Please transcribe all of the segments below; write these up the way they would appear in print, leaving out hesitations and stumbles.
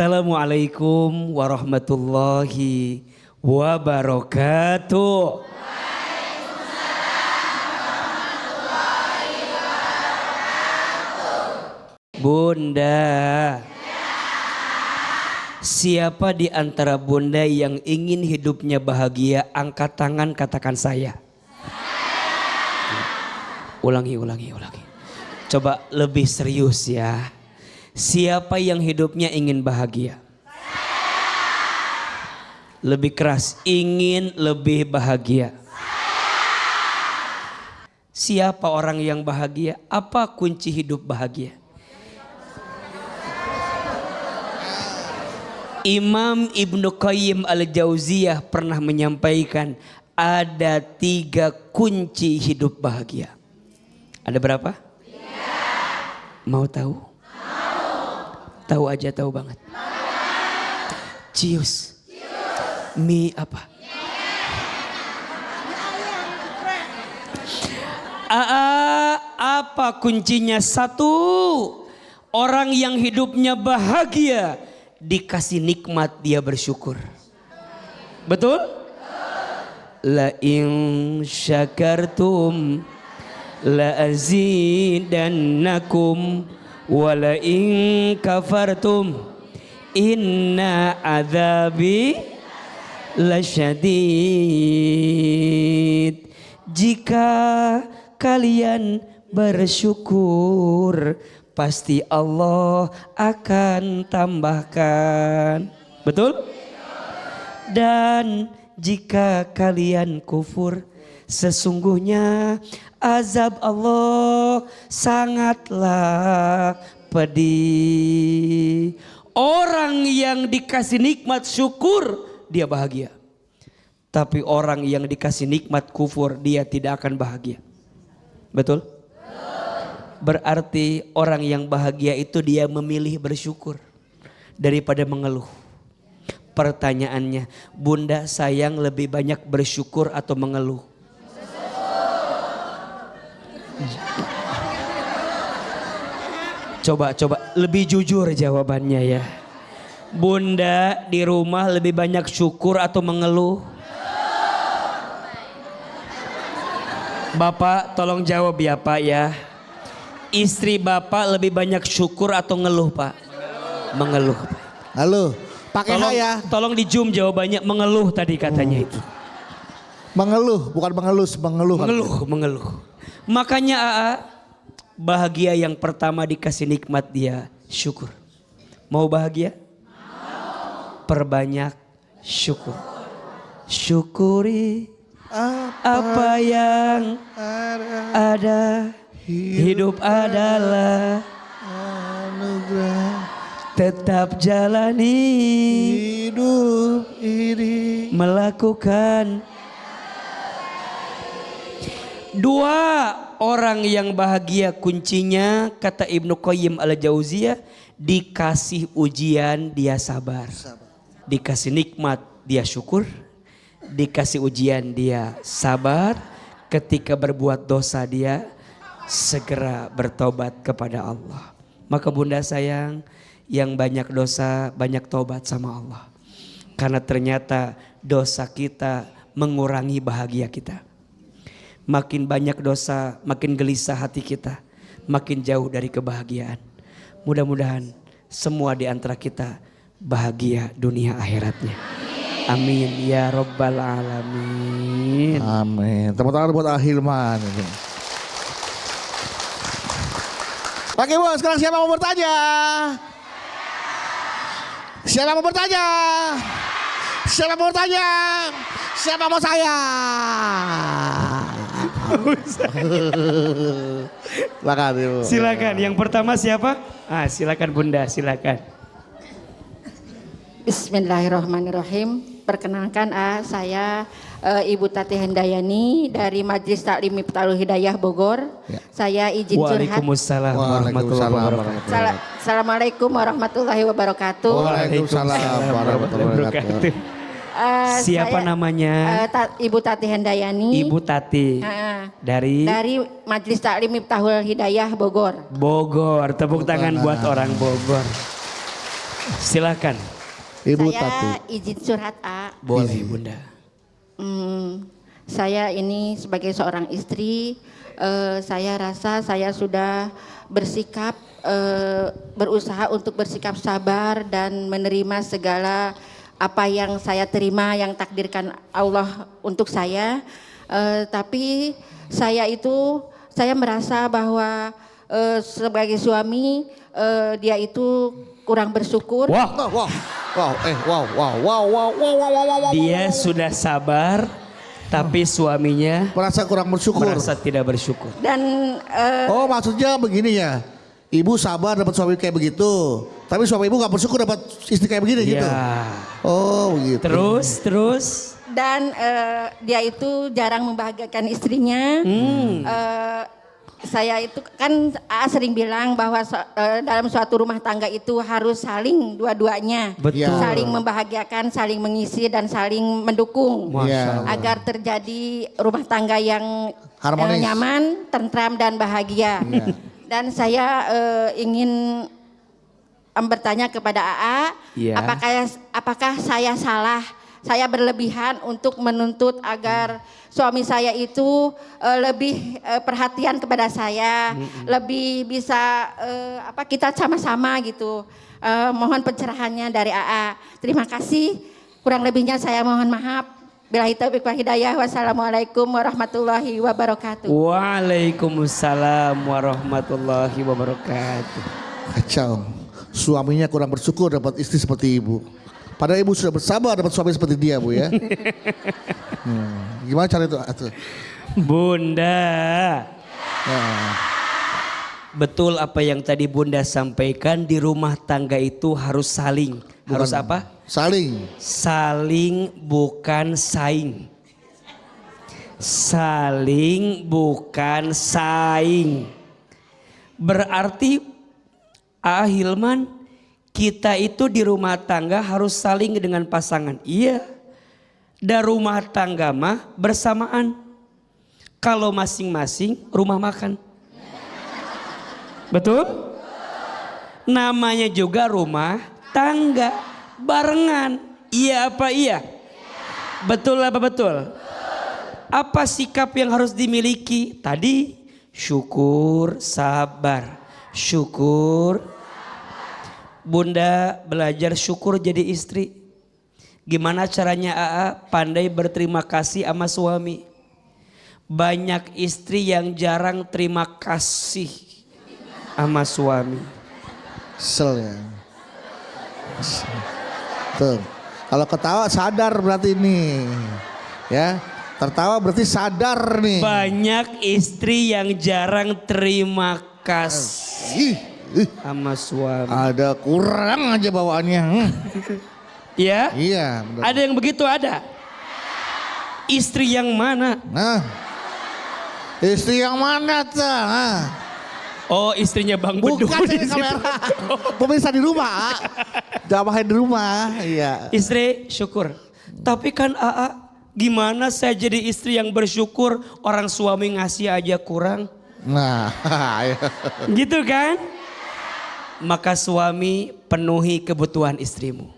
Assalamualaikum warahmatullahi wabarakatuh. Bunda, siapa di antara bunda yang ingin hidupnya bahagia? Angkat tangan, katakan saya. Ulangi. Coba lebih serius ya. Siapa yang hidupnya ingin bahagia? Lebih keras, ingin lebih bahagia. Siapa orang yang bahagia? Apa kunci hidup bahagia? Imam Ibnu Qayyim Al-Jauziyah pernah menyampaikan ada 3 kunci hidup bahagia. Ada berapa? 3. Mau tahu? Tahu aja, tahu banget. Cius. Mi apa? Apa kuncinya? 1, orang yang hidupnya bahagia dikasih nikmat dia bersyukur. Betul? La in syakartum la azidannakum wala in kafartum inna adzabi lasyadid. Jika kalian bersyukur pasti Allah akan tambahkan. Betul? Dan jika kalian kufur sesungguhnya azab Allah sangatlah pedih. Orang yang dikasih nikmat syukur dia bahagia. Tapi orang yang dikasih nikmat kufur dia tidak akan bahagia. Betul? Berarti orang yang bahagia itu dia memilih bersyukur daripada mengeluh. Pertanyaannya, bunda sayang lebih banyak bersyukur atau mengeluh? Coba lebih jujur jawabannya ya. Bunda di rumah lebih banyak syukur atau mengeluh? Bapak tolong jawab ya Pak ya. Istri Bapak lebih banyak syukur atau ngeluh Pak? Mengeluh. Halo, pakai H ya. Tolong di zoom jawabannya, mengeluh tadi katanya itu. Mengeluh, bukan mengelus, mengeluh. Mengeluh. Makanya AA, bahagia yang pertama dikasih nikmat dia syukur. Mau bahagia? Perbanyak syukur. Syukuri apa yang ada. Hidup adalah anugerah. Tetap jalani hidup ini. Melakukan 2 orang yang bahagia kuncinya kata Ibnu Qayyim Al-Jauziyah, dikasih ujian dia sabar. Dikasih nikmat dia syukur. Dikasih ujian dia sabar. Ketika berbuat dosa dia segera bertobat kepada Allah. Maka bunda sayang, yang banyak dosa banyak tobat sama Allah. Karena ternyata dosa kita mengurangi bahagia kita. Makin banyak dosa, makin gelisah hati kita, makin jauh dari kebahagiaan. Mudah-mudahan semua di antara kita bahagia dunia akhiratnya. Amin ya Rabbal Alamin. Amin. Tepuk tangan buat Ahilman. Oke bos, sekarang siapa mau bertanya? Siapa mau bertanya? Siapa mau bertanya? Siapa mau saya? Silakan Ibu. Silakan, yang pertama siapa? Silakan bunda, silakan. Bismillahirrahmanirrahim. Perkenalkan saya Ibu Tati Hendayani dari Majelis Taklim Miftahlul Hidayah Bogor. Ya. Saya izin curhat. Waalaikumsalam warahmatullahi wabarakatuh. Assalamualaikum warahmatullahi wabarakatuh. Waalaikumsalam warahmatullahi wabarakatuh. Siapa namanya? Ibu Tati Hendayani. Ibu Tati. Dari Majelis Taklim Miftahlul Hidayah Bogor. Bogor, tepuk tangan buat orang Bogor. Silakan. Ibu Saya Tati. izin curhat A. Boleh Bunda. Saya ini sebagai seorang istri, saya rasa saya sudah bersikap, berusaha untuk bersikap sabar dan menerima segala apa yang saya terima, yang takdirkan Allah untuk saya. Tapi saya merasa bahwa sebagai suami dia itu kurang bersyukur. Wah, Wow. dia sudah sabar, tapi suaminya Merasa kurang bersyukur. merasa tidak bersyukur. Dan Oh, maksudnya begini ya. Ibu sabar dapat suami kayak begitu. Tapi suami ibu gak bersyukur dapat istri kayak begini gitu. Ya. Oh, begitu. Terus. dan dia itu jarang membahagiakan istrinya. Saya itu kan sering bilang bahwa dalam suatu rumah tangga itu harus saling dua-duanya, Betul. saling membahagiakan, saling mengisi dan saling mendukung Masya Allah. agar terjadi rumah tangga yang Harmonis. nyaman, tentram dan bahagia. Iya. Dan saya ingin bertanya kepada AA, Iya. apakah saya salah? Saya berlebihan untuk menuntut agar suami saya itu lebih perhatian kepada saya, lebih bisa kita sama-sama gitu. Mohon pencerahannya dari AA. Terima kasih. Kurang lebihnya saya mohon maaf. Billahi taufiq wal hidayah. Wassalamualaikum warahmatullahi wabarakatuh. Waalaikumsalam warahmatullahi wabarakatuh. Kacau. Suaminya kurang bersyukur dapat istri seperti ibu. Padahal ibu sudah bersabar dapat suami seperti dia, Bu ya. Gimana cara itu? Bunda. Nah, Betul apa yang tadi Bunda sampaikan, di rumah tangga itu harus saling. Harus bukan- apa? Saling. Saling bukan saing. Saling bukan saing. Berarti Hilman, kita itu di rumah tangga harus saling dengan pasangan. Iya. Dan rumah tangga mah bersamaan. Kalau masing-masing rumah makan. Betul? Namanya juga rumah tangga barengan. Iya apa iya? Betul apa betul? Apa sikap yang harus dimiliki? Tadi syukur, sabar. Syukur. Bunda belajar syukur jadi istri. Gimana caranya AA pandai berterima kasih sama suami. Banyak istri yang jarang terima kasih sama suami. Sel ya. Tuh. Kalau ketawa sadar berarti ini. Ya. Tertawa berarti sadar nih. Banyak istri yang jarang terima kasih sama suami. Ada kurang aja bawaannya. Ya? Iya, benar. Ada yang begitu ada. Istri yang mana? Nah. Istri yang mana tuh? Nah. Oh, istrinya Bang Bedul. Bukan di ini situ. kamera. Pemirsa di rumah. Jamaah di rumah. Iya. Istri syukur. Tapi kan AA, gimana saya jadi istri yang bersyukur, orang suami ngasih aja kurang? Nah. Gitu kan? Maka suami penuhi kebutuhan istrimu.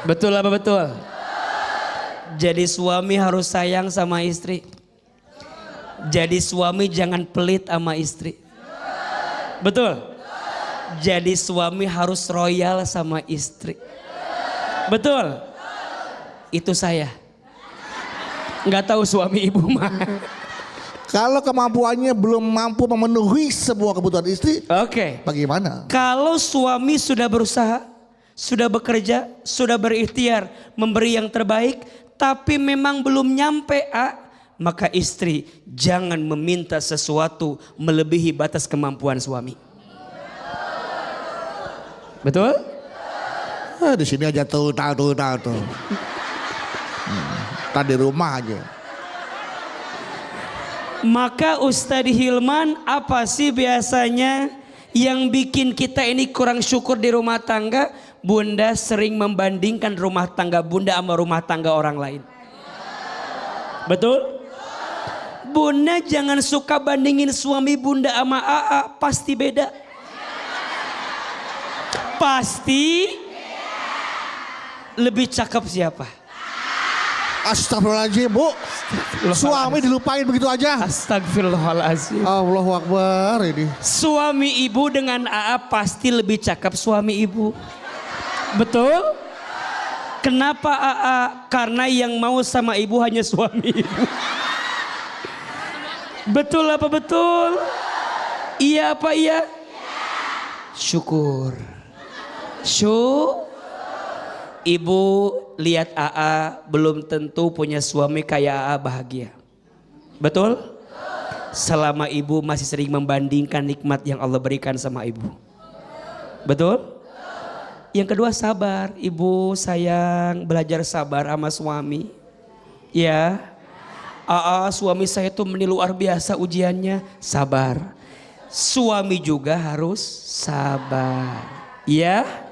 Betul apa betul? Jadi suami harus sayang sama istri. Jadi suami jangan pelit sama istri. Betul? Jadi suami harus royal sama istri. Betul? Itu saya. Nggak tahu suami ibu mah. Kalau kemampuannya belum mampu memenuhi semua kebutuhan istri, Oke. bagaimana? Kalau suami sudah berusaha, sudah bekerja, sudah berikhtiar memberi yang terbaik, tapi memang belum nyampe maka istri jangan meminta sesuatu melebihi batas kemampuan suami. Betul? Di sini aja tuh. Tadi rumah aja. Maka Ustadz Hilman, apa sih biasanya yang bikin kita ini kurang syukur di rumah tangga? Bunda sering membandingkan rumah tangga Bunda sama rumah tangga orang lain. Betul? Bunda jangan suka bandingin suami Bunda sama AA, pasti beda. Pasti lebih cakep siapa? Astagfirullahaladzim Bu. Suami dilupain begitu aja. Astagfirullahaladzim. Allahu Akbar ini. Suami ibu dengan AA pasti lebih cakep suami ibu. Betul? Kenapa AA? Karena yang mau sama ibu hanya suami ibu. Betul apa betul? Iya apa iya? Syukur. Ibu lihat AA belum tentu punya suami kayak AA bahagia. Betul? Selama ibu masih sering membandingkan nikmat yang Allah berikan sama ibu. Betul? Yang kedua sabar. Ibu sayang belajar sabar sama suami. Ya. AA suami saya tuh luar biasa ujiannya. Sabar. Suami juga harus sabar. Ya.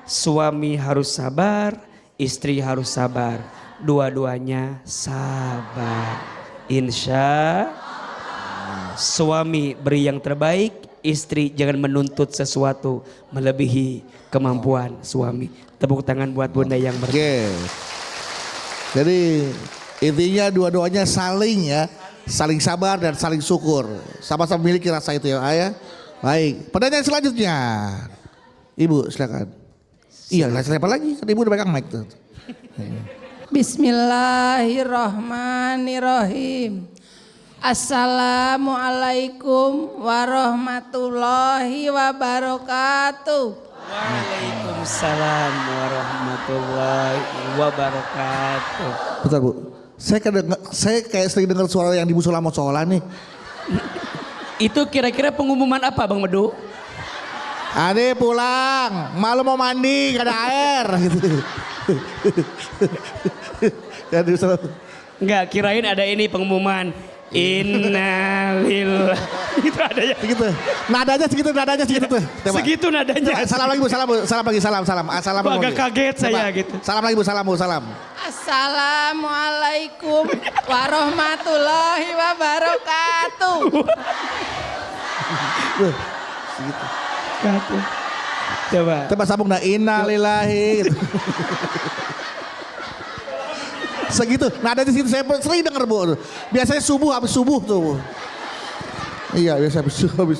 Suami harus sabar, istri harus sabar. Dua-duanya sabar. Insya Allah. Suami beri yang terbaik, istri jangan menuntut sesuatu melebihi kemampuan suami. Tepuk tangan buat bunda yang Oke. Jadi intinya dua-duanya saling ya. Saling sabar dan saling syukur. Sama-sama memiliki rasa itu ya ayah. Baik, pertanyaan selanjutnya. Ibu silakan. Iya, siapa lagi? Kan ibu udah pegang mic tuh. Bismillahirrahmanirrahim. Assalamualaikum warahmatullahi wabarakatuh. Waalaikumsalam warahmatullahi wabarakatuh. Bentar Bu, saya kayak sering dengar suara yang di musola nih. Itu kira-kira pengumuman apa Bang Medu? Ade pulang, malu mau mandi, gak ada air gitu. Ya, Enggak, kirain ada ini pengumuman. Innalillah. Itu ada ya. Segitu. Nadanya segitu tuh. Coba. Segitu nadanya. Coba, salam lagi Bu, salam lagi, salam. Assalamualaikum. Agak kaget saya gitu. Salam lagi Bu, salam. Assalamualaikum warahmatullahi wabarakatuh. Segitu. Coba sambung dah innalillahi gitu. Segitu. Nadanya segitu saya sering denger Bu. Biasanya habis subuh tuh Bu. Iya, biasa habis subuh.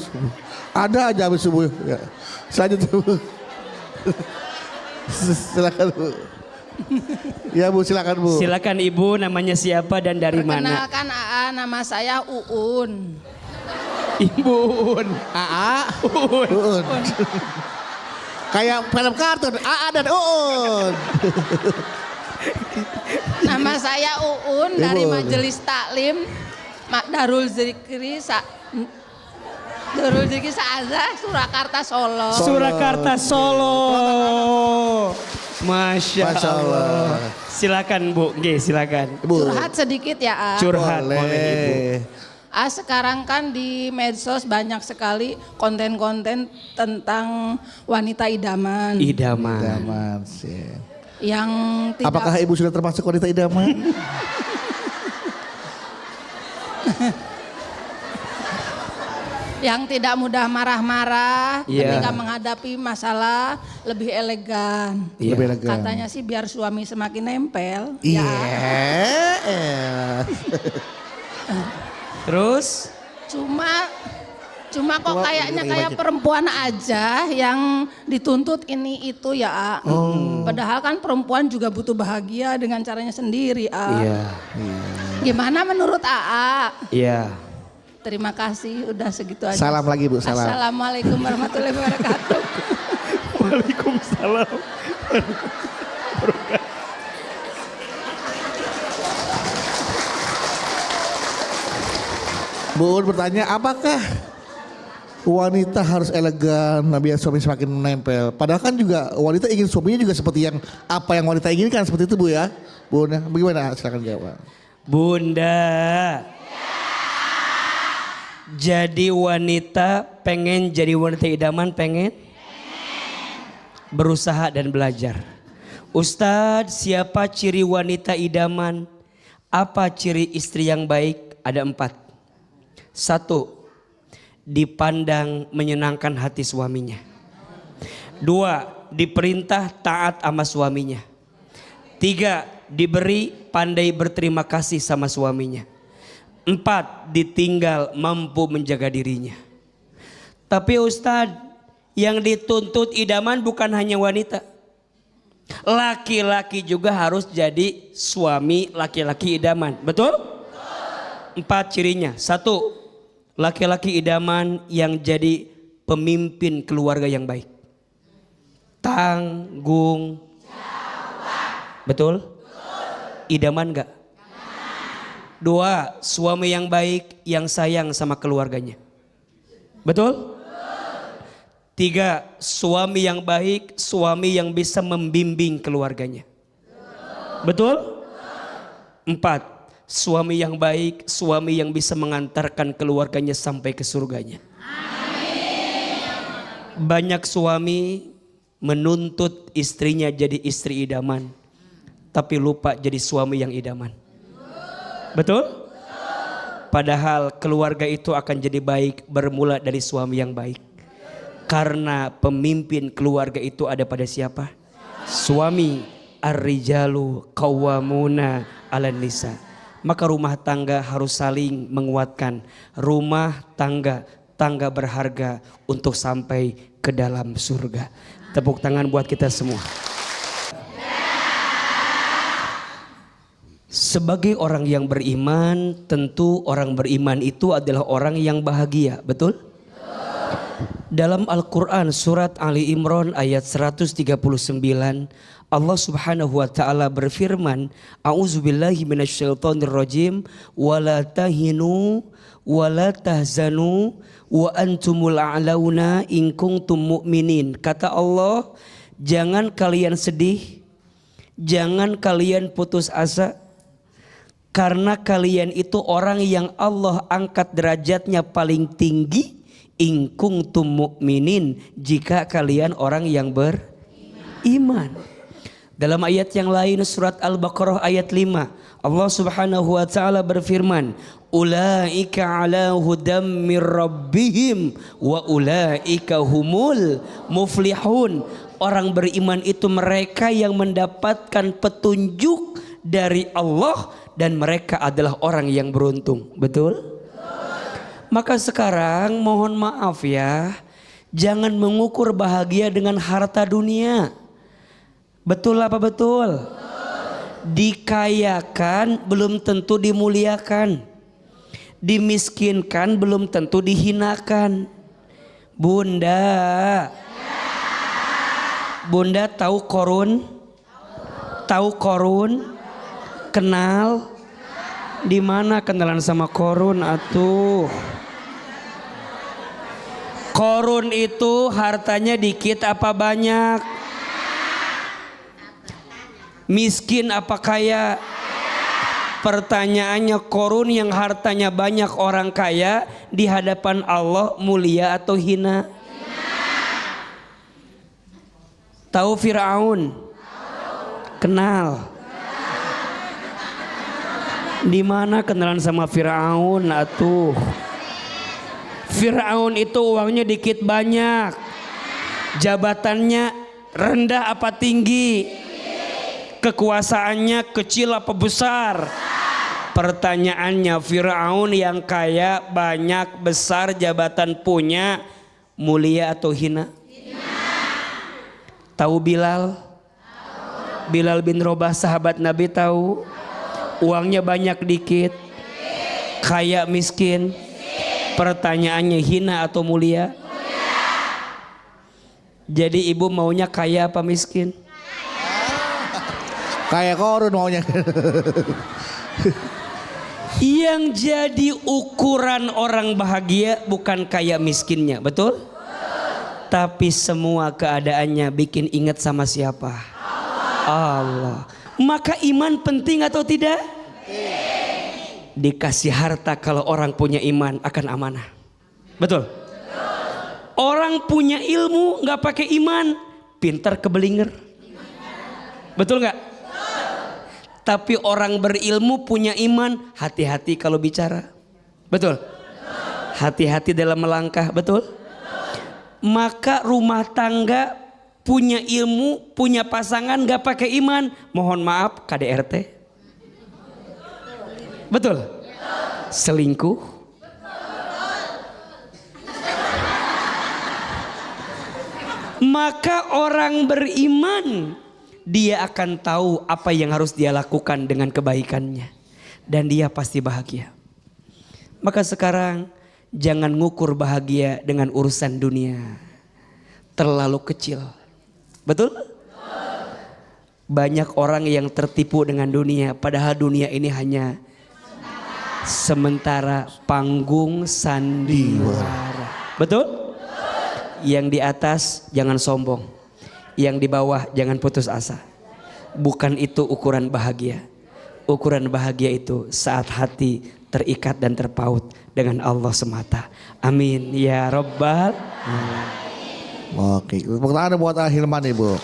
Ada aja habis subuh. Ya. Selanjutnya Bu. Silakan Bu. Ya Bu, silakan Bu. Silakan Ibu, namanya siapa dan dari mana? Perkenalkan AA, nama saya Uun. Ibu AA, Uun. Kayak film kartun, AA dan Uun. Nama saya Uun dari Ibu. Majelis Taklim Darul Zikri Sa'azah Surakarta Solo. Surakarta Solo. Masya Allah. Silakan Bu, silakan. Curhat sedikit ya A. Curhat boleh Ibu. Sekarang kan di medsos banyak sekali konten-konten tentang wanita idaman. Idaman sih. Yang tidak. Apakah Ibu sudah termasuk wanita idaman? Yang tidak mudah marah-marah Iya. ketika menghadapi masalah, lebih elegan. Iya. Lebih elegan. Katanya sih biar suami semakin nempel. Iya. Ya. Terus? Cuma kok kayaknya kayak perempuan aja yang dituntut ini itu ya A. Padahal kan perempuan juga butuh bahagia dengan caranya sendiri A. Iya. Gimana menurut AA? Iya. Terima kasih udah segitu aja. Salam lagi Bu, salam. Assalamualaikum warahmatullahi wabarakatuh. Waalaikumsalam. Bu Un bertanya, apakah wanita harus elegan biar suami semakin menempel? Padahal kan juga wanita ingin suaminya juga seperti yang apa yang wanita inginkan, seperti itu Bu ya. Bu Un, bagaimana? Silakan jawab. Bunda. Jadi wanita pengen jadi wanita idaman pengen? Berusaha dan belajar. Ustadz, siapa ciri wanita idaman? Apa ciri istri yang baik? Ada 4. 1. Dipandang menyenangkan hati suaminya. 2, diperintah taat sama suaminya. 3, diberi pandai berterima kasih sama suaminya. 4, ditinggal mampu menjaga dirinya. Tapi Ustadz, yang dituntut idaman bukan hanya wanita. Laki-laki juga harus jadi suami laki-laki idaman. Betul? 4 cirinya. 1, laki-laki idaman yang jadi pemimpin keluarga yang baik. Tanggung jawab. Betul? Idaman enggak? 2, suami yang baik yang sayang sama keluarganya. Betul? 3, suami yang baik, suami yang bisa membimbing keluarganya. Betul? 4, suami yang baik, suami yang bisa mengantarkan keluarganya sampai ke surganya. Banyak suami menuntut istrinya jadi istri idaman, tapi lupa jadi suami yang idaman. Betul? Padahal keluarga itu akan jadi baik bermula dari suami yang baik. Karena pemimpin keluarga itu ada pada siapa? Suami. Ar-rijalu qawwamuna 'alan nisa. Maka rumah tangga harus saling menguatkan. Rumah tangga, tangga berharga untuk sampai ke dalam surga. Tepuk tangan buat kita semua. Sebagai orang yang beriman, tentu orang beriman itu adalah orang yang bahagia, betul? Dalam Al-Quran surat Ali Imran ayat 139, Allah subhanahu wa ta'ala berfirman, A'udzubillahi minasyaitonirrajim, wala tahinu wala tahzanu wa antumul a'launa in kuntum mu'minin. Kata Allah, jangan kalian sedih, jangan kalian putus asa, karena kalian itu orang yang Allah angkat derajatnya paling tinggi. In kuntum mu'minin, jika kalian orang yang beriman. Dalam ayat yang lain surat Al-Baqarah ayat 5, Allah subhanahu wa ta'ala berfirman, ulaika ala hudam mir rabbihim wa ulaika humul muflihun. Orang beriman itu mereka yang mendapatkan petunjuk dari Allah dan mereka adalah orang yang beruntung. Betul? Maka sekarang mohon maaf ya, jangan mengukur bahagia dengan harta dunia. Betul apa betul? Dikayakan belum tentu dimuliakan. Dimiskinkan belum tentu dihinakan. Bunda, Bunda tahu Korun? Tahu Korun? Kenal? Di mana kenalan sama Korun atuh? Korun itu hartanya dikit apa banyak? Miskin apa kaya? Pertanyaannya, Korun yang hartanya banyak orang kaya di hadapan Allah mulia atau hina? Tahu Firaun? Kenal? Di mana kenalan sama Firaun atuh? Firaun itu uangnya dikit banyak, jabatannya rendah apa tinggi, kekuasaannya kecil apa besar? Pertanyaannya, Firaun yang kaya banyak besar jabatan punya mulia atau hina? Tahu Bilal? Bilal bin Rabah sahabat Nabi tahu? Uangnya banyak dikit, kaya miskin. Pertanyaannya hina atau mulia? Jadi ibu maunya kaya apa miskin? Kayak Korun maunya. Yang jadi ukuran orang bahagia bukan kaya miskinnya, betul? Tapi semua keadaannya bikin ingat sama siapa? Allah. Maka iman penting atau tidak? Dikasih harta kalau orang punya iman akan amanah. Betul? Orang punya ilmu nggak pakai iman, pintar kebelinger. Betul nggak? Tapi orang berilmu punya iman, hati-hati kalau bicara. Betul? Hati-hati dalam melangkah. Betul? Maka rumah tangga punya ilmu, punya pasangan gak pakai iman, mohon maaf KDRT. Betul? Selingkuh. Maka orang beriman dia akan tahu apa yang harus dia lakukan dengan kebaikannya. Dan dia pasti bahagia. Maka sekarang jangan ngukur bahagia dengan urusan dunia. Terlalu kecil. Betul? Banyak orang yang tertipu dengan dunia. Padahal dunia ini hanya sementara panggung sandiwara. Betul? Yang di atas jangan sombong. Yang di bawah jangan putus asa. Bukan itu ukuran bahagia. Ukuran bahagia itu saat hati terikat dan terpaut dengan Allah semata. Amin ya Rabbal alamin. Oke, tepuk tangan buat Ahilman Ibu.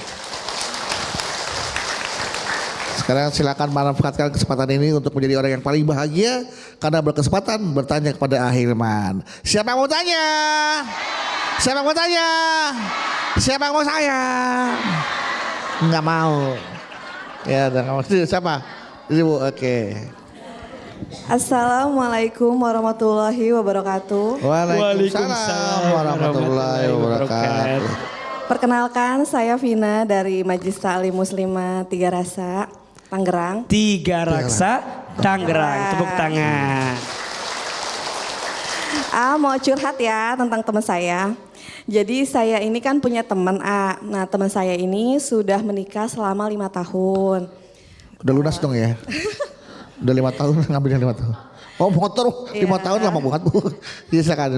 Sekarang silakan manfaatkan kesempatan ini untuk menjadi orang yang paling bahagia karena berkesempatan bertanya kepada Ahilman. Siapa yang mau tanya? Siapa yang mau tanya? Siapa yang mau saya? Enggak mau. Ya, udah enggak mau. Siapa? Ibu, oke. Assalamualaikum warahmatullahi wabarakatuh. Waalaikumsalam warahmatullahi wabarakatuh. Perkenalkan, saya Vina dari Majelis Ta'lim Muslimah Tiga Rasa, Tangerang. Tiga Raksa Tangerang. Tepuk tangan. Mau curhat ya tentang teman saya. Jadi saya ini kan punya teman A. Nah, teman saya ini sudah menikah selama 5 tahun. Udah lunas dong ya? Udah 5 tahun ngambilnya 5 tahun. Oh motor 5 tahun lama banget Bu. Bisa kan.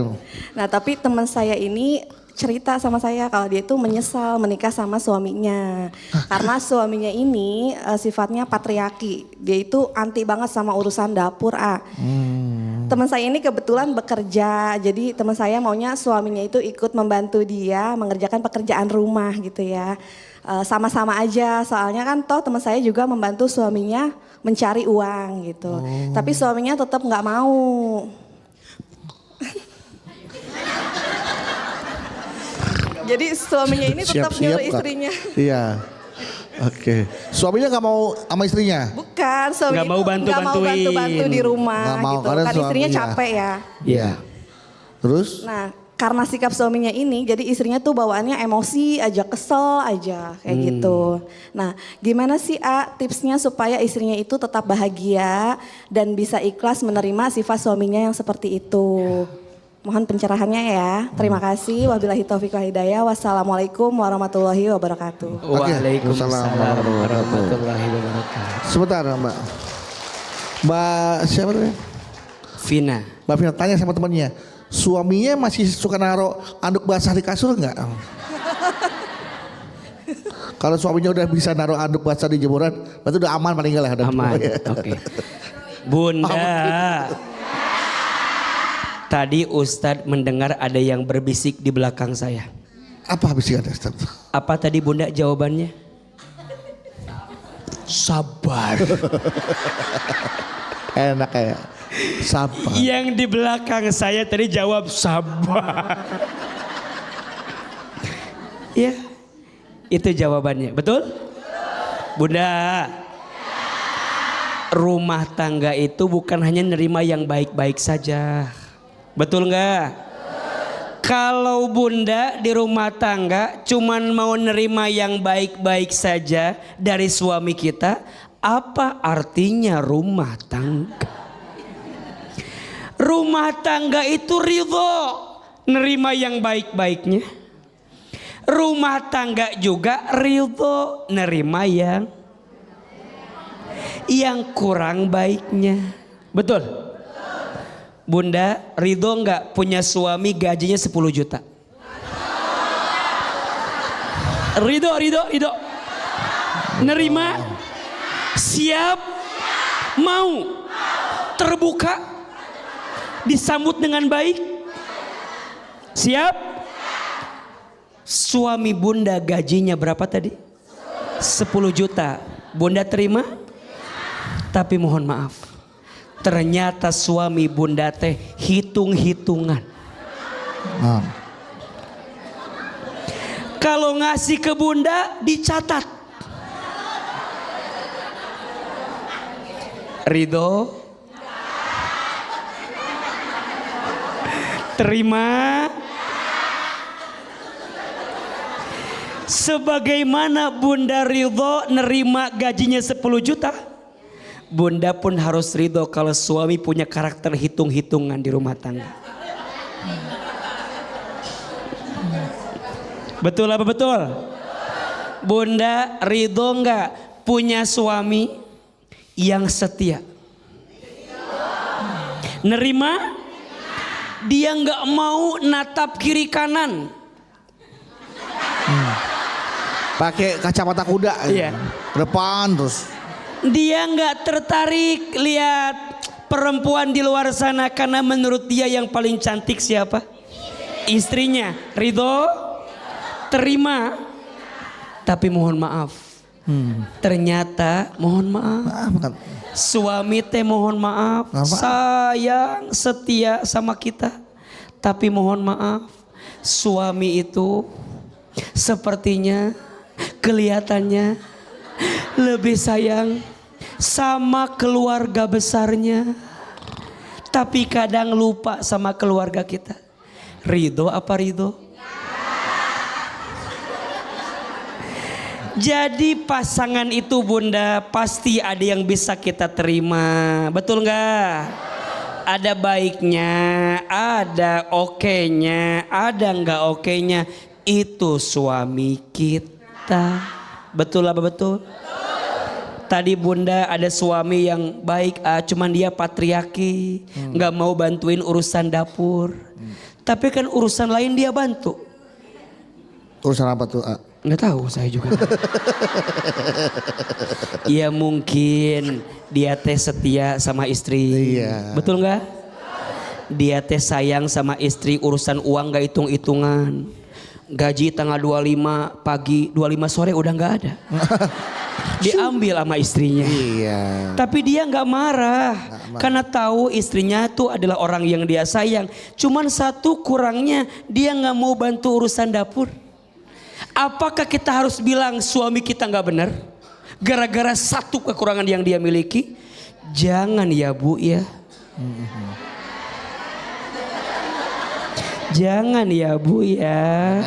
Nah tapi teman saya ini cerita sama saya kalau dia itu menyesal menikah sama suaminya. Karena suaminya ini sifatnya patriarki. Dia itu anti banget sama urusan dapur Teman saya ini kebetulan bekerja. Jadi teman saya maunya suaminya itu ikut membantu dia mengerjakan pekerjaan rumah gitu ya. Sama-sama aja soalnya kan toh teman saya juga membantu suaminya mencari uang gitu. Tapi suaminya tetap nggak mau. Jadi suaminya ini tetap nyuruh istrinya. Iya. Oke. Suaminya nggak mau sama istrinya? Bukan, suaminya Nggak mau bantu-bantuin. di rumah Nggak mau, gitu. karena Kan istrinya suaminya. capek ya. Iya. Terus? Nah, karena sikap suaminya ini, jadi istrinya tuh bawaannya emosi aja, kesel aja kayak gitu. Nah, gimana sih tipsnya supaya istrinya itu tetap bahagia dan bisa ikhlas menerima sifat suaminya yang seperti itu? Mohon pencerahannya ya. Terima kasih. Wabillahi taufiq wal hidayah. Wassalamualaikum warahmatullahi wabarakatuh. Waalaikumsalam warahmatullahi wabarakatuh. Sebentar Mbak. Mbak siapa namanya? Vina. Mbak Vina tanya sama temannya. Suaminya masih suka naruh anduk basah di kasur enggak? Kalau suaminya udah bisa naruh anduk basah di jemuran, berarti udah aman paling enggak lah. Aman. Oke. Bunda. Tadi Ustadz mendengar ada yang berbisik di belakang saya. Apa bisikannya Ustaz? Apa tadi Bunda jawabannya? Sabar. Enak kayak sabar. Yang di belakang saya tadi jawab sabar. Ya, itu jawabannya. Betul? Bunda, rumah tangga itu bukan hanya nerima yang baik-baik saja. Betul nggak? Kalau Bunda di rumah tangga cuman mau nerima yang baik-baik saja dari suami kita, apa artinya rumah tangga? Rumah tangga itu ridho, nerima yang baik-baiknya. Rumah tangga juga ridho, nerima yang kurang baiknya. Betul? Bunda, ridho nggak punya suami gajinya 10 juta? Ridho. Nerima? Siap? Mau? Terbuka? Disambut dengan baik? Siap? Suami Bunda gajinya berapa tadi? 10 juta. Bunda terima? Tapi mohon maaf. Ternyata suami Bunda teh hitung-hitungan. Kalau ngasih ke bunda dicatat. Ridho, terima. Sebagaimana bunda ridho nerima gajinya 10 juta. Bunda pun harus ridho kalau suami punya karakter hitung-hitungan di rumah tangga. Betul apa betul? Bunda ridho enggak punya suami yang setia? Nerima? Dia enggak mau natap kiri kanan. Pakai kacamata kuda. Iya. Ke depan terus. Dia enggak tertarik lihat perempuan di luar sana karena menurut dia yang paling cantik siapa? Istrinya. Ridho? Terima. Tapi mohon maaf. Ternyata mohon maaf. Suami teh mohon maaf. Sayang setia sama kita. Tapi mohon maaf. Suami itu sepertinya kelihatannya lebih sayang sama keluarga besarnya. Tapi kadang lupa sama keluarga kita. Ridho apa ridho? Jadi pasangan itu bunda pasti ada yang bisa kita terima. Betul nggak? Ada baiknya, ada okenya, ada nggak okenya. Itu suami kita. Betul apa betul? Tadi bunda ada suami yang baik, cuman dia patriarki, nggak mau bantuin urusan dapur. Tapi kan urusan lain dia bantu. Urusan apa tuh? Nggak tahu saya juga. Ya mungkin dia teh setia sama istri. Iya. Betul nggak? Dia teh sayang sama istri, urusan uang nggak hitung-hitungan. Gaji tanggal 25 pagi, 25 sore udah nggak ada. Diambil sama istrinya. Iya. Tapi dia nggak marah karena tahu istrinya itu adalah orang yang dia sayang. Cuman satu kurangnya dia nggak mau bantu urusan dapur. Apakah kita harus bilang suami kita nggak benar gara-gara satu kekurangan yang dia miliki? Jangan ya bu ya. Jangan ya bu ya.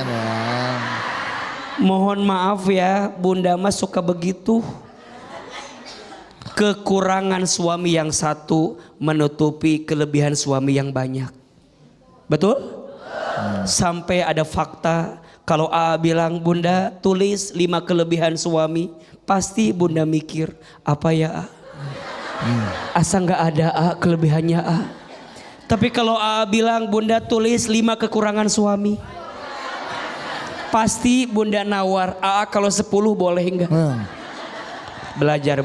Mohon maaf ya, bunda mah suka begitu. Kekurangan suami yang satu menutupi kelebihan suami yang banyak. Betul? Sampai ada fakta kalau A bilang bunda tulis 5 kelebihan suami, pasti bunda mikir apa ya A? Asa nggak ada A kelebihannya A. Tapi kalau A bilang bunda tulis 5 kekurangan suami, pasti bunda nawar A kalau 10 boleh enggak? Belajar.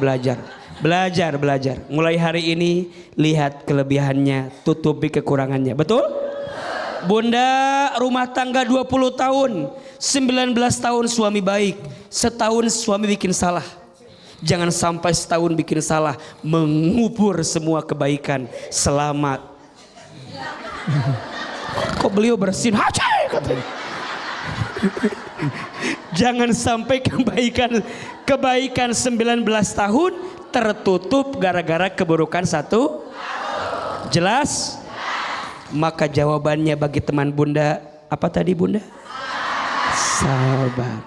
Mulai hari ini lihat kelebihannya, tutupi kekurangannya. Betul? Bunda rumah tangga 20 tahun, 19 tahun suami baik, setahun suami bikin salah. Jangan sampai setahun bikin salah, mengubur semua kebaikan. Selamat. Kok beliau bersin? Jangan sampai kebaikan 19 tahun tertutup gara-gara keburukan satu. Jelas? Maka jawabannya bagi teman bunda apa tadi bunda? Sabar.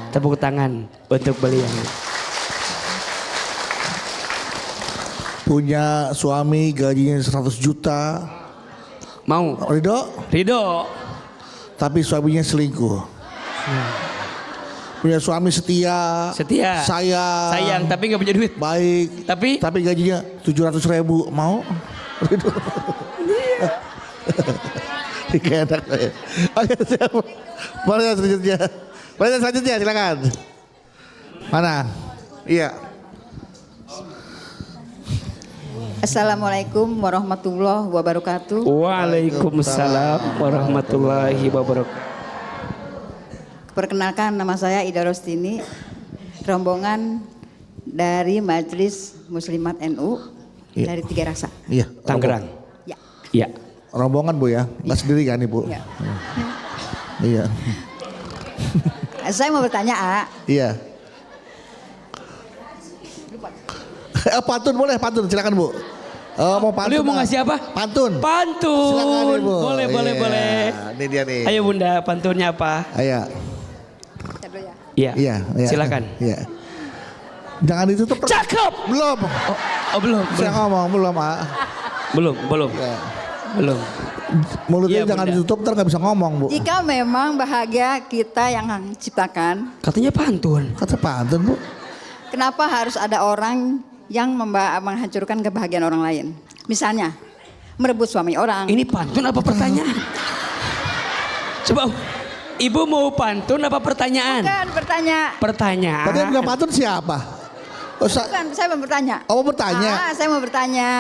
Tepuk tangan untuk beliau. Punya suami gajinya 100 juta. Mau? Ridho. Tapi suaminya selingkuh. Punya suami setia. Sayang tapi nggak punya duit. Baik. Tapi gajinya 700.000. Mau? Ridho. Kayak enak ya. Oke, siap. Pertanyaan selanjutnya silakan. Mana? Iya. Assalamualaikum warahmatullahi wabarakatuh. Waalaikumsalam warahmatullahi wabarakatuh. Perkenalkan, nama saya Ida Rostini, rombongan dari Majelis Muslimat NU dari Tiga Raksa. Iya. Tangerang. Ya. Ya. Rombongan bu ya, nggak sendiri kan ibu? Ya. Iya. Saya mau bertanya, A. Iya. Pantun boleh, pantun silakan Bu. Mau pantun. Beliau mau ngasih apa? Pantun. Pantun. Silakan Ibu. Boleh, boleh, Iya, boleh. Ini dia nih. Ayo Bunda, pantunnya apa? Ayo. Saya dulu ya. Iya. Iya, iya. Silakan. Iya. Jangan ditutup. Cakep. Belum. Oh, belum. Saya ngomong belum, ah. Belum. Ya. Belum. Mulutnya Iya, jangan Bunda. ditutup, ntar nggak bisa ngomong Bu. Jika memang bahagia kita yang ciptakan, Katanya pantun. Kata pantun Bu. kenapa harus ada orang yang menghancurkan kebahagiaan orang lain? Misalnya, merebut suami orang. Ini pantun apa pertanyaan? Coba Ibu mau pantun apa pertanyaan? Bukan bertanya. Pertanyaan. Tadi yang bilang pantun siapa? Bukan, saya mau bertanya. Oh, mau bertanya. Saya mau bertanya.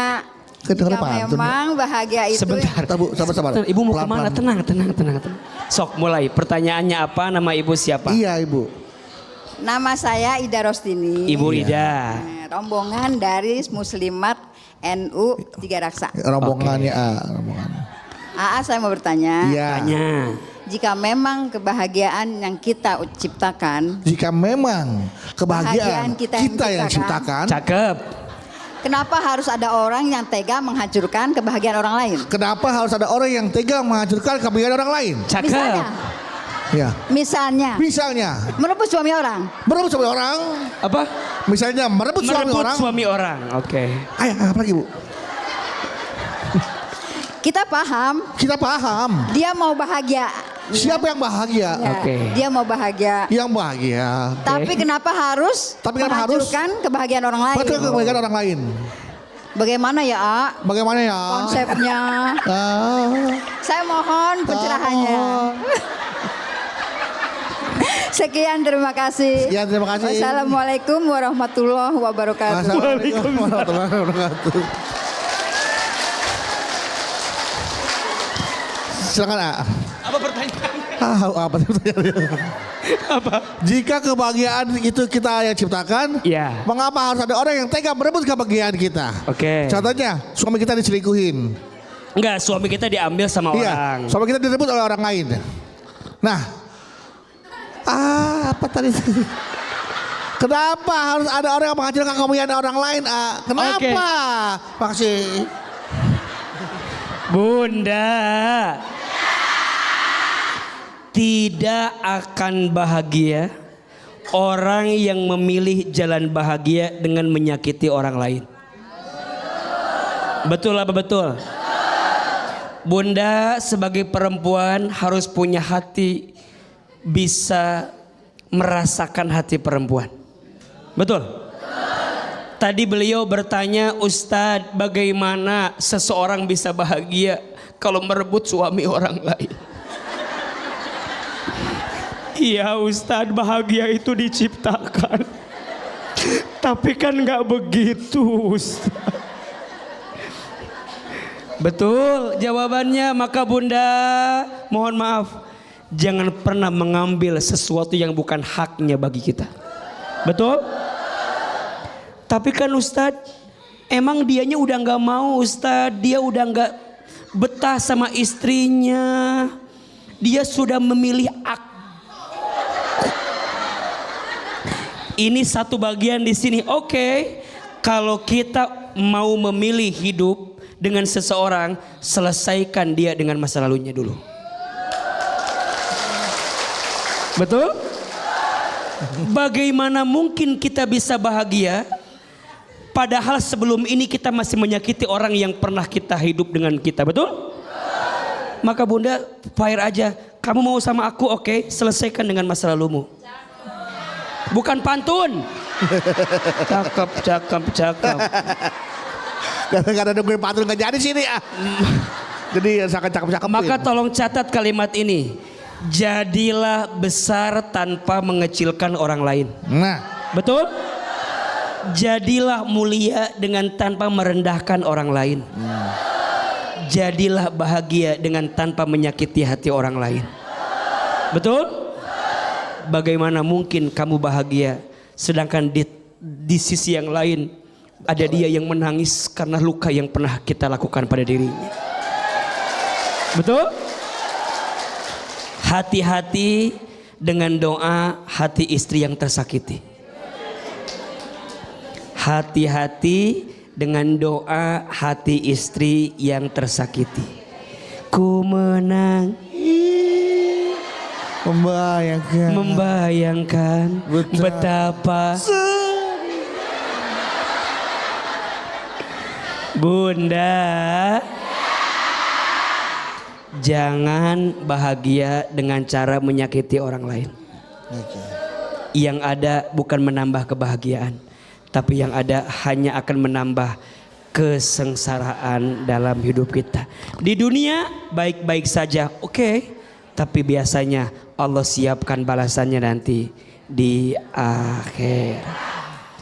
Kedengeran Jika pantun, memang bahagia itu Sebentar. Bu, sabar. Ibu mau Pelan-pelan. kemana? Tenang. Sok mulai. Pertanyaannya apa? Nama Ibu siapa? Iya Ibu. Nama saya Ida Rostini. Ibu Rida. Rombongan dari Muslimat NU Tiga Raksa. Rombongannya rombongan. AA saya mau bertanya. Iya. Tanya. Jika memang kebahagiaan yang kita ciptakan, Jika memang kebahagiaan Kebahagiaan kita kita yang yang ciptakan, Cakep. kenapa harus ada orang yang tega menghancurkan kebahagiaan orang lain? kenapa harus ada orang yang tega menghancurkan kebahagiaan orang lain? Cakep. Misalnya, Ya. Misalnya, merebut suami orang. merebut suami orang. Apa? Misalnya merebut suami Merebut orang. suami orang. Oke. Ayo, apa lagi Bu? Kita paham Kita paham. dia mau bahagia. Siapa yang bahagia? Ya, Oke. Dia mau bahagia. Yang bahagia. Tapi kenapa harus Tapi kenapa harus menghancurkan kebahagiaan orang lain? Betul kebahagiaan orang lain. Bagaimana ya, A? Bagaimana ya? Konsepnya. Saya mohon pencerahannya. Sekian, terima kasih. Sekian, terima kasih. Wassalamualaikum warahmatullahi wabarakatuh. Assalamualaikum warahmatullahi wabarakatuh. Silakan A. Apa pertanyaannya? Apa sih pertanyaannya? Apa? Jika kebahagiaan itu kita yang ciptakan, Iya. mengapa harus ada orang yang tega merebut kebahagiaan kita? Oke. Contohnya, suami kita diselingkuhin. Enggak, suami kita diambil sama Iya, orang. suami kita direbut oleh orang lain. Nah, apa tadi? Kenapa harus ada orang yang menghancurkan kebahagiaan orang lain? Kenapa? Makasih. Bunda. Tidak akan bahagia orang yang memilih jalan bahagia dengan menyakiti orang lain. Betul apa betul? Bunda sebagai perempuan harus punya hati, bisa merasakan hati perempuan. Betul? Tadi beliau bertanya, Ustadz, bagaimana seseorang bisa bahagia kalau merebut suami orang lain? Iya Ustadz, bahagia itu diciptakan. Tapi kan gak begitu Ustadz. Betul jawabannya. Maka Bunda mohon maaf, jangan pernah mengambil sesuatu yang bukan haknya bagi kita. Betul? Tapi kan Ustadz, emang dianya udah gak mau Ustadz. Dia udah gak betah sama istrinya. Dia sudah memilih Ini satu bagian di sini. Oke, kalau kita mau memilih hidup dengan seseorang, selesaikan dia dengan masa lalunya dulu. Betul? Bagaimana mungkin kita bisa bahagia padahal sebelum ini kita masih menyakiti orang yang pernah kita hidup dengan kita, betul? Maka Bunda, fire aja. Kamu mau sama aku, oke, selesaikan dengan masa lalumu. Bukan pantun. Cakep. Gara-gara nungguin pantun gak jadi sini Jadi sangat cakep-cakep. Maka tolong catat kalimat ini. Jadilah besar tanpa mengecilkan orang lain. Nah, Betul? Jadilah mulia dengan tanpa merendahkan orang lain. Jadilah bahagia dengan tanpa menyakiti hati orang lain. Betul? Bagaimana mungkin kamu bahagia sedangkan di sisi yang lain ada dia yang menangis karena luka yang pernah kita lakukan pada dirinya. Betul? Hati-hati dengan doa hati istri yang tersakiti. Hati-hati dengan doa hati istri yang tersakiti. Ku menang membayangkan betapa Bunda jangan bahagia dengan cara menyakiti orang lain. Yang ada bukan menambah kebahagiaan, tapi yang ada hanya akan menambah kesengsaraan dalam hidup kita. Di dunia baik-baik saja, oke. Tapi biasanya Allah siapkan balasannya nanti di akhir.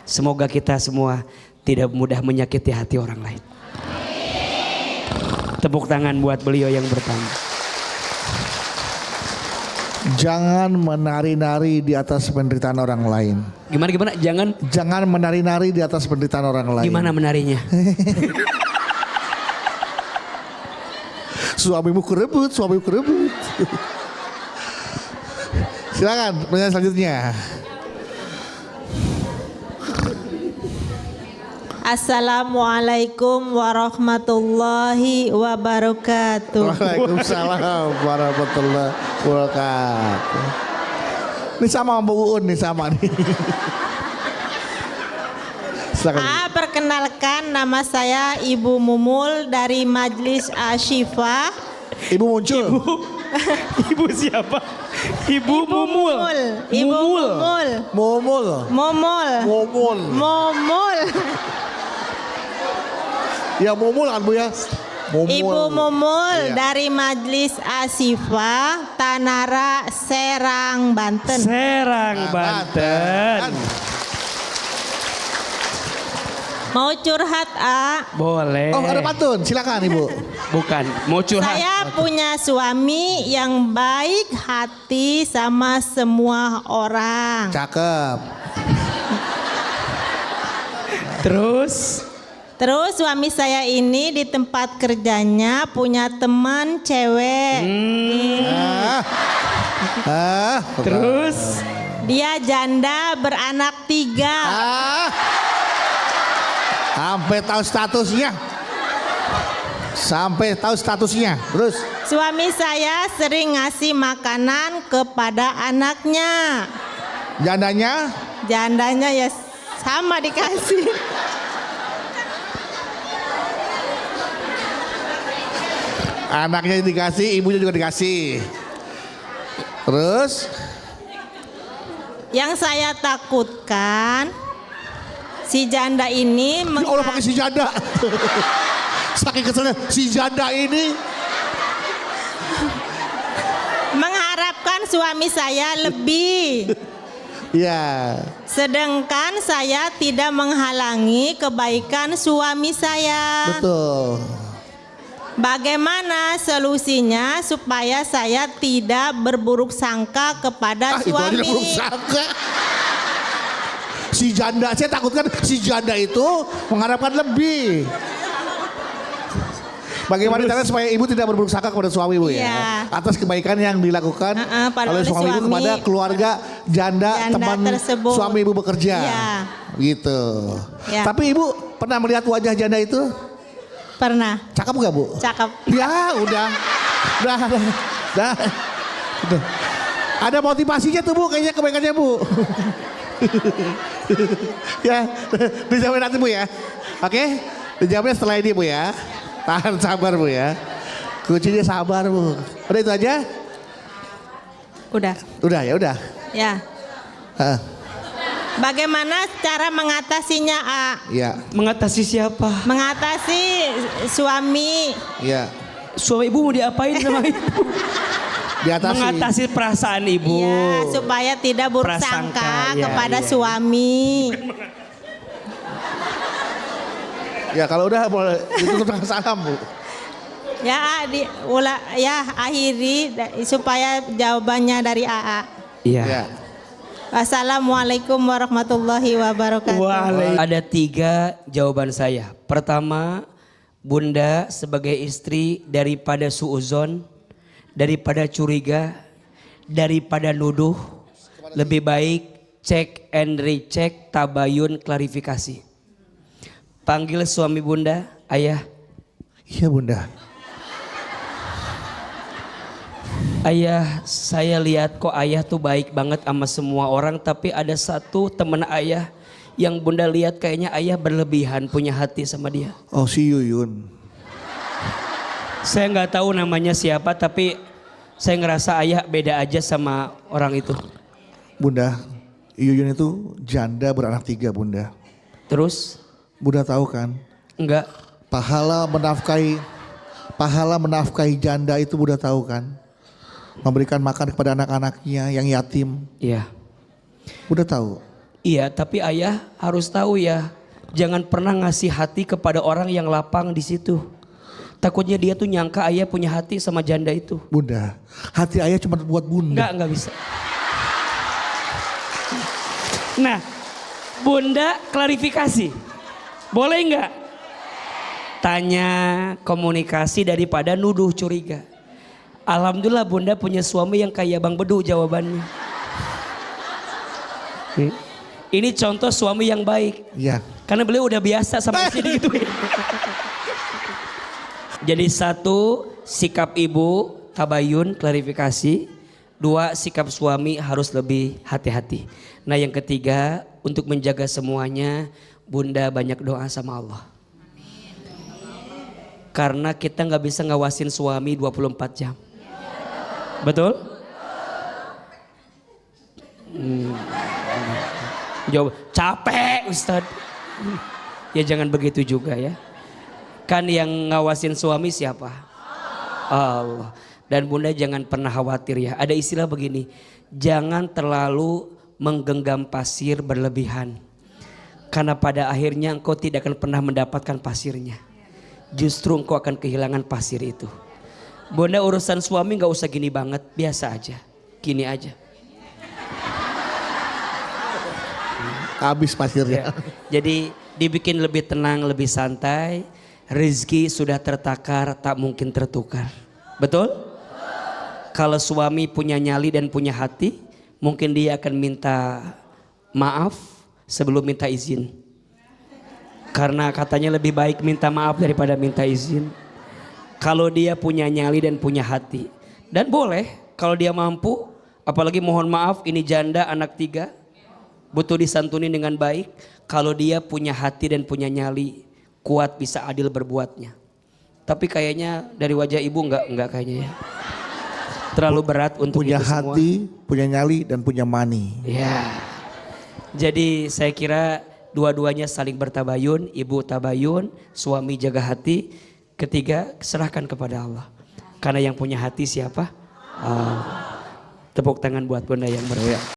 Semoga kita semua tidak mudah menyakiti hati orang lain. Tepuk tangan buat beliau yang bertanya. Jangan menari-nari di atas penderitaan orang lain. Gimana? Jangan menari-nari di atas penderitaan orang lain. Gimana menarinya? Suamimu kerebut. Silakan pertanyaan selanjutnya. Assalamualaikum warahmatullahi wabarakatuh. Waalaikumsalam warahmatullahi wabarakatuh. Ini sama Bu Uun nih, sama nih. Silakan. Perkenalkan, nama saya Ibu Mumul dari Majelis Asyifa. Ibu muncul. Ibu siapa? Ibu Mumul. Ibu Mumul. Momol. Ya Mumul kan Bu ya. Ibu Mumul Iya. dari Majelis Asyifa Tanara Serang Banten. Banten. Mau curhat, Boleh. Oh ada pantun, silakan Ibu. Bukan, mau curhat. Saya punya suami yang baik hati sama semua orang. Cakep. Terus suami saya ini di tempat kerjanya punya teman cewek. Terus Dia janda beranak 3. Sampai tahu statusnya. Terus Suami saya sering ngasih makanan kepada anaknya. Jandanya ya sama dikasih. Anaknya dikasih, ibunya juga dikasih. Terus Yang saya takutkan si janda ini ya Allah pakai si janda. Saking keselnya si janda ini mengharapkan suami saya lebih. ya. Sedangkan saya tidak menghalangi kebaikan suami saya. Betul. Bagaimana solusinya supaya saya tidak berburuk sangka kepada Itu aja suami? buruk sangka. Si janda, saya takutkan si janda itu mengharapkan lebih. Bagaimana caranya supaya ibu tidak berburuk sangka kepada suami ibu ya? Iya. Atas kebaikan yang dilakukan oleh suami ibu kepada keluarga janda teman tersebut. suami ibu bekerja. Iya. Gitu. Iya. Tapi ibu pernah melihat wajah janda itu? Pernah. Cakep gak Bu? Cakep. Ya udah. Udah. Ada motivasinya tuh Bu, kayaknya kebaikannya Bu. Ya, dijawabin nanti Bu ya. Oke, dijawabnya setelah ini Bu ya. Tahan sabar Bu ya. Kuncinya sabar Bu. Udah itu aja? Udah. Udah ya udah. Ya. Hah, Bagaimana cara mengatasinya, A? ya, mengatasi siapa? Mengatasi suami. ya. Suami ibu mau diapain sama ibu? Diatasi. Mengatasi perasaan ibu. Ya, supaya tidak buruk Prasangka, sangka ya, kepada iya. suami. Ya kalau udah boleh ditutup dengan salam Bu. Ya, akhiri supaya jawabannya dari AA. Iya. Ya. Wassalamualaikum warahmatullahi wabarakatuh. Ada 3 jawaban saya. Pertama, Bunda sebagai istri daripada suuzon, daripada curiga, daripada nuduh, lebih baik cek and recheck, tabayun, klarifikasi. Panggil suami bunda, ayah. Iya bunda. Ayah, saya lihat kok ayah tuh baik banget sama semua orang, tapi ada satu teman ayah yang bunda lihat kayaknya ayah berlebihan punya hati sama dia. Oh si Yuyun. Saya nggak tahu namanya siapa, tapi saya ngerasa ayah beda aja sama orang itu. Bunda, Yuyun itu janda beranak 3 bunda. Terus? Bunda tahu kan? Enggak. Pahala menafkahi janda itu Bunda tahu kan? Memberikan makan kepada anak-anaknya yang yatim. Iya. Bunda tahu? Iya, tapi ayah harus tahu ya. Jangan pernah ngasih hati kepada orang yang lapang di situ. Takutnya dia tuh nyangka ayah punya hati sama janda itu. Bunda, hati ayah cuma buat bunda. Enggak bisa. Nah, bunda klarifikasi. Boleh enggak? Tanya, komunikasi daripada nuduh curiga. Alhamdulillah bunda punya suami yang kayak Bang Bedu jawabannya. Ini contoh suami yang baik. Iya. Karena beliau udah biasa sama istri digituin. Jadi 1, sikap ibu, tabayun, klarifikasi. 2, sikap suami harus lebih hati-hati. Nah yang ketiga, untuk menjaga semuanya, bunda banyak doa sama Allah. Karena kita gak bisa ngawasin suami 24 jam. Betul? Jawab, capek Ustadz. Ya jangan begitu juga ya. Kan yang ngawasin suami siapa? Allah. Dan bunda jangan pernah khawatir ya. Ada istilah begini, jangan terlalu menggenggam pasir berlebihan. Karena pada akhirnya engkau tidak akan pernah mendapatkan pasirnya. Justru engkau akan kehilangan pasir itu. Bunda urusan suami gak usah gini banget, biasa aja. Gini aja. Habis pasirnya. Ya. Jadi dibikin lebih tenang, lebih santai. Rezeki sudah tertakar, tak mungkin tertukar. Betul? Kalau suami punya nyali dan punya hati, mungkin dia akan minta maaf sebelum minta izin. Karena katanya lebih baik minta maaf daripada minta izin. Kalau dia punya nyali dan punya hati. Dan boleh kalau dia mampu, apalagi mohon maaf ini janda anak 3. Butuh disantuni dengan baik. Kalau dia punya hati dan punya nyali, kuat bisa adil berbuatnya. Tapi kayaknya dari wajah ibu enggak kayaknya ya. Terlalu berat untuk punya itu semua. hati, punya nyali dan punya money. Ya. Jadi saya kira dua-duanya saling bertabayun, ibu tabayun, suami jaga hati. Ketiga, serahkan kepada Allah. Karena yang punya hati siapa? Allah. Tepuk tangan buat bunda yang berdoa.